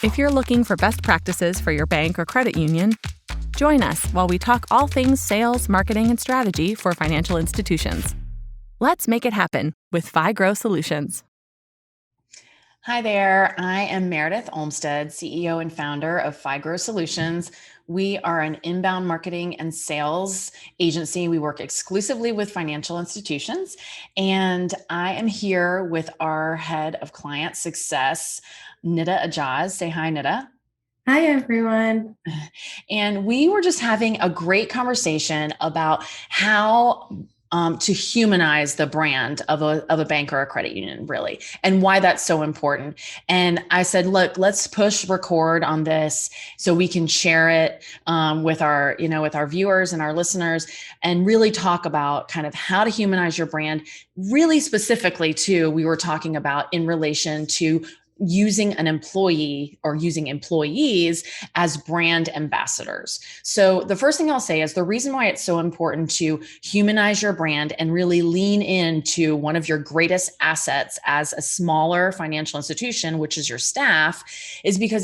If you're looking for best practices for your bank or credit union, join us while we talk all things sales, marketing, and strategy for financial institutions. Let's make it happen with FiGrow Solutions. Hi there, I am Meredith Olmstead, CEO and founder of FiGrow Solutions. We are an inbound marketing and sales agency. We work exclusively with financial institutions. And I am here with our head of client success, Nida Ajaz. Say hi, Nida. Hi, everyone. And we were just having a great conversation about how to humanize the brand of a bank or a credit union, really, and why that's so important. And I said, look, let's push record on this so we can share it with our viewers and our listeners, and really talk about kind of how to humanize your brand. Really specifically, too, we were talking about in relation to using an employee or using employees as brand ambassadors. So the first thing I'll say is the reason why it's so important to humanize your brand and really lean into one of your greatest assets as a smaller financial institution, which is your staff, is because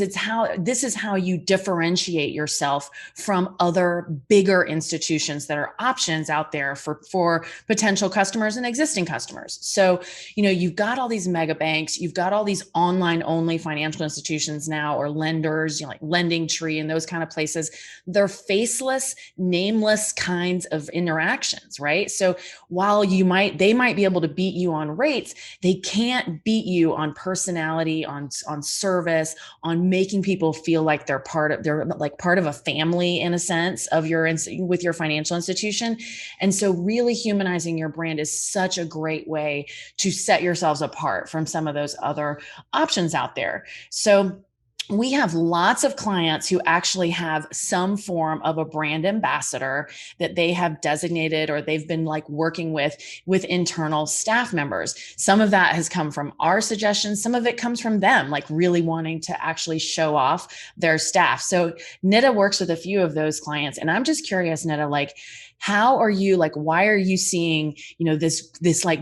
this is how you differentiate yourself from other bigger institutions that are options out there for potential customers and existing customers. So, you've got all these mega banks, you've got all these online only financial institutions now, or lenders, like Lending Tree and those kind of places. They're faceless, nameless kinds of interactions, right? So while they might be able to beat you on rates, they can't beat you on personality, on service, on making people feel like they're part of a family, in a sense, with your financial institution. And so really humanizing your brand is such a great way to set yourselves apart from some of those other options out there. So we have lots of clients who actually have some form of a brand ambassador that they have designated, or they've been working with internal staff members. Some of that has come from our suggestions. Some of it comes from them, really wanting to actually show off their staff. So Nida works with a few of those clients. And I'm just curious, Nida, how are you, why are you seeing, this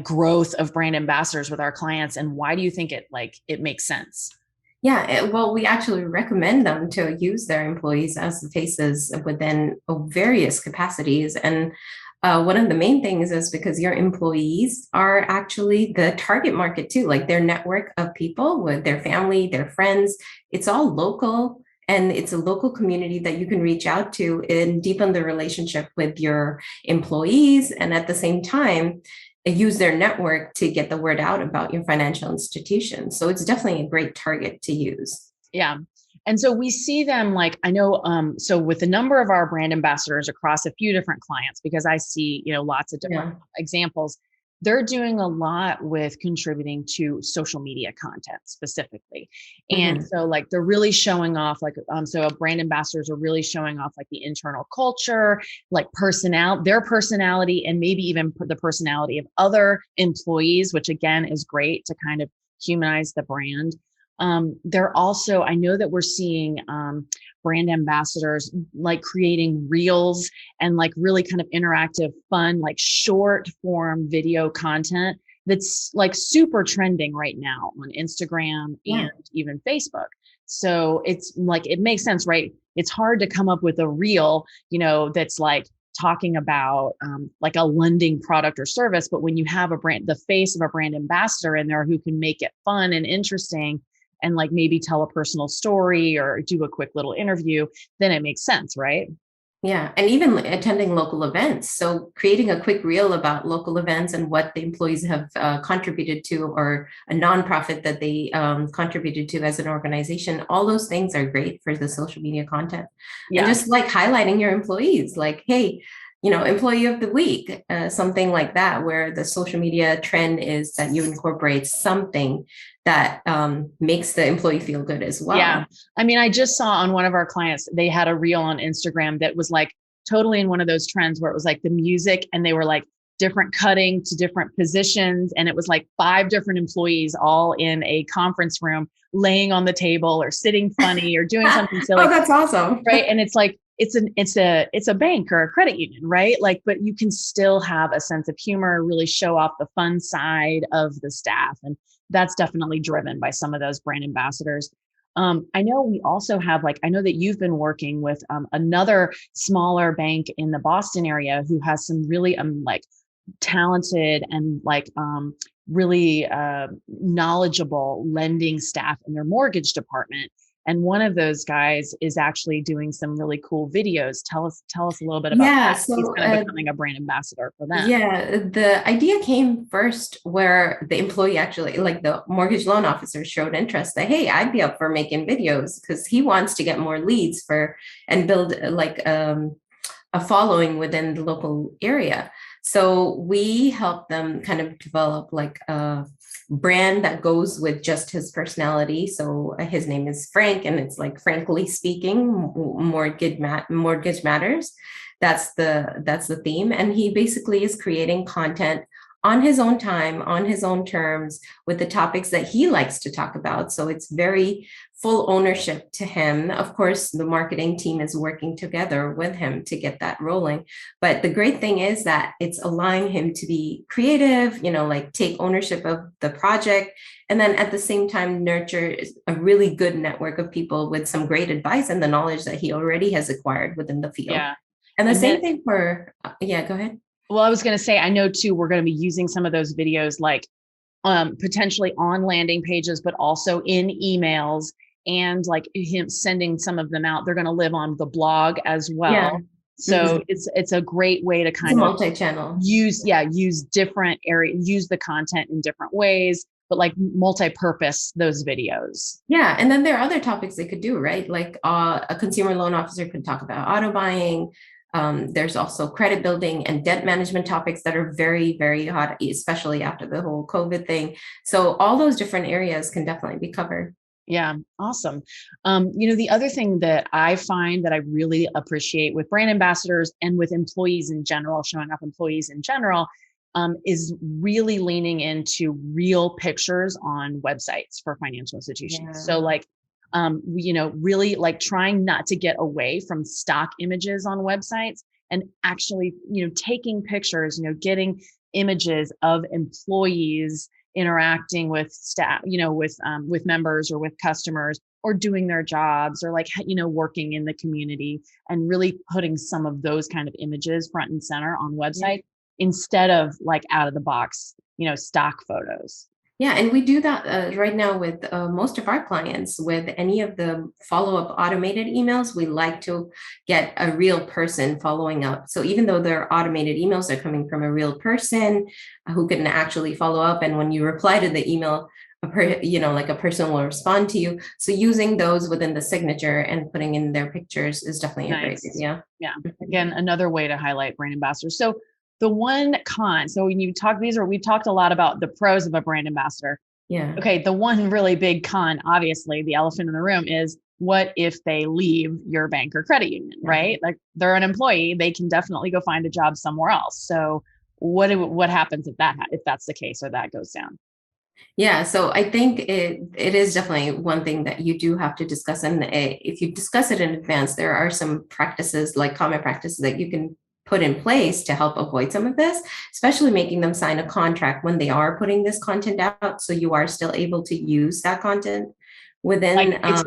growth of brand ambassadors with our clients, and why do you think it makes sense? Yeah, well, we actually recommend them to use their employees as the faces within various capacities. And one of the main things is because your employees are actually the target market too, their network of people with their family, their friends. It's all local. And it's a local community that you can reach out to and deepen the relationship with your employees. And at the same time, use their network to get the word out about your financial institution. So it's definitely a great target to use. Yeah. And so we see them I know, so with a number of our brand ambassadors across a few different clients, because I see, lots of different examples, they're doing a lot with contributing to social media content specifically. And so they're really showing off, so brand ambassadors are really showing off the internal culture, their personality, and maybe even the personality of other employees, which again is great to kind of humanize the brand. They're also, I know that we're seeing brand ambassadors creating reels and really kind of interactive, fun, short form video content that's super trending right now on Instagram and even Facebook. So it's it makes sense, right? It's hard to come up with a reel, that's talking about a lending product or service, but when you have the face of a brand ambassador in there who can make it fun and interesting, and maybe tell a personal story or do a quick little interview, then it makes sense, right? Yeah. And even attending local events. So creating a quick reel about local events and what the employees have contributed to, or a nonprofit that they contributed to as an organization. All those things are great for the social media content. Yeah. And just highlighting your employees, hey, employee of the week, something like that, where the social media trend is that you incorporate something that makes the employee feel good as well. Yeah. I mean, I just saw on one of our clients, they had a reel on Instagram that was totally in one of those trends where it was the music, and they were different cutting to different positions. And it was 5 different employees all in a conference room, laying on the table or sitting funny or doing something silly. Oh, that's awesome. Right. And it's it's a bank or a credit union, right? But you can still have a sense of humor, really show off the fun side of the staff. And that's definitely driven by some of those brand ambassadors. I know we also have I know that you've been working with another smaller bank in the Boston area who has some really talented and really knowledgeable lending staff in their mortgage department. And one of those guys is actually doing some really cool videos. Tell us a little bit about Yeah, that. He's so kind of becoming a brand ambassador for them. yeah, the idea came first where the employee actually, like the mortgage loan officer, showed interest that, hey, I'd be up for making videos because he wants to get more leads for and build a following within the local area. So we help them kind of develop like a brand that goes with just his personality. So his name is Frank, and it's like frankly speaking, mortgage matters. That's the theme, and he basically is creating content on his own time, on his own terms, with the topics that he likes to talk about. So it's very full ownership to him. Of course, the marketing team is working together with him to get that rolling. But the great thing is that it's allowing him to be creative, like take ownership of the project, and then at the same time nurture a really good network of people with some great advice and the knowledge that he already has acquired within the field. Yeah. And the same thing for, yeah, go ahead. Well, I was going to say, I know too, we're going to be using some of those videos potentially on landing pages, but also in emails, and him sending some of them out. They're going to live on the blog as well. Yeah. So it's a great way to kind of multi-channel use different areas, use the content in different ways, but multi-purpose those videos. Yeah. And then there are other topics they could do, right? Like a consumer loan officer could talk about auto buying. There's also credit building and debt management topics that are very, very hot, especially after the whole COVID thing. So all those different areas can definitely be covered. Yeah. Awesome. The other thing that I find that I really appreciate with brand ambassadors and with employees in general, showing up employees in general, is really leaning into real pictures on websites for financial institutions. Yeah. So really trying not to get away from stock images on websites and actually, taking pictures, getting images of employees interacting with staff, with members or with customers, or doing their jobs, or working in the community, and really putting some of those kind of images front and center on website instead of out of the box, stock photos. Yeah, and we do that right now with most of our clients. With any of the follow-up automated emails, we like to get a real person following up. So even though they're automated emails, they're coming from a real person who can actually follow up. And when you reply to the email, a person will respond to you. So using those within the signature and putting in their pictures is definitely a great idea. Yeah. Again, another way to highlight brand ambassadors. So the one con, so when you talk, we've talked a lot about the pros of a brand ambassador. Yeah. Okay. The one really big con, obviously the elephant in the room, is what if they leave your bank or credit union, right? Like they're an employee, they can definitely go find a job somewhere else. So what happens if that's the case, or that goes down? Yeah, so I think it is definitely one thing that you do have to discuss. And if you discuss it in advance, there are some practices, like common practices, that you can put in place to help avoid some of this, especially making them sign a contract when they are putting this content out. So you are still able to use that content within. It's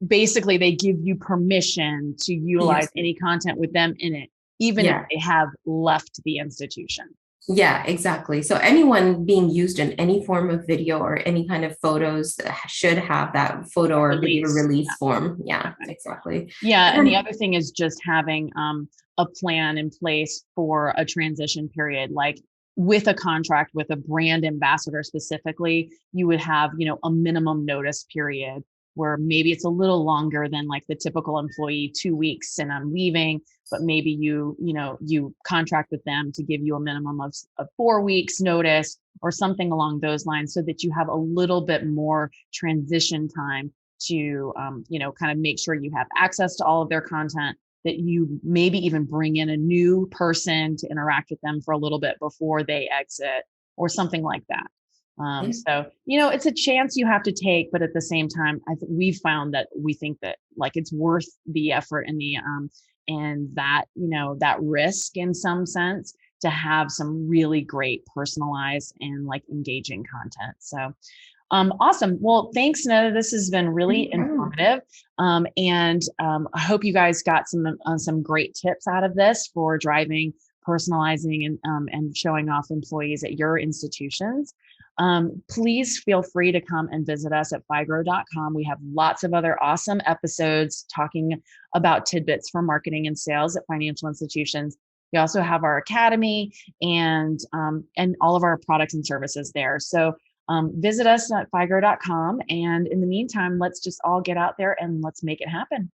basically they give you permission to utilize any content with them in it, even if they have left the institution. Yeah, exactly. So anyone being used in any form of video or any kind of photos should have that photo or video release form. Yeah, exactly. Yeah. And the other thing is just having a plan in place for a transition period. Like with a contract with a brand ambassador specifically, you would have, a minimum notice period where maybe it's a little longer than the typical employee, 2 weeks and I'm leaving, but maybe you contract with them to give you a minimum of 4 weeks notice or something along those lines, so that you have a little bit more transition time to, kind of make sure you have access to all of their content, that you maybe even bring in a new person to interact with them for a little bit before they exit or something like that. So, it's a chance you have to take, but at the same time, we've found that we think that it's worth the effort and that risk in some sense to have some really great personalized and engaging content. So, Awesome. Well, thanks, Netta. This has been really informative. I hope you guys got some great tips out of this for driving, personalizing, and showing off employees at your institutions. Please feel free to come and visit us at figrow.com. We have lots of other awesome episodes talking about tidbits for marketing and sales at financial institutions. We also have our academy and all of our products and services there. So visit us at figrow.com. And in the meantime, let's just all get out there and let's make it happen.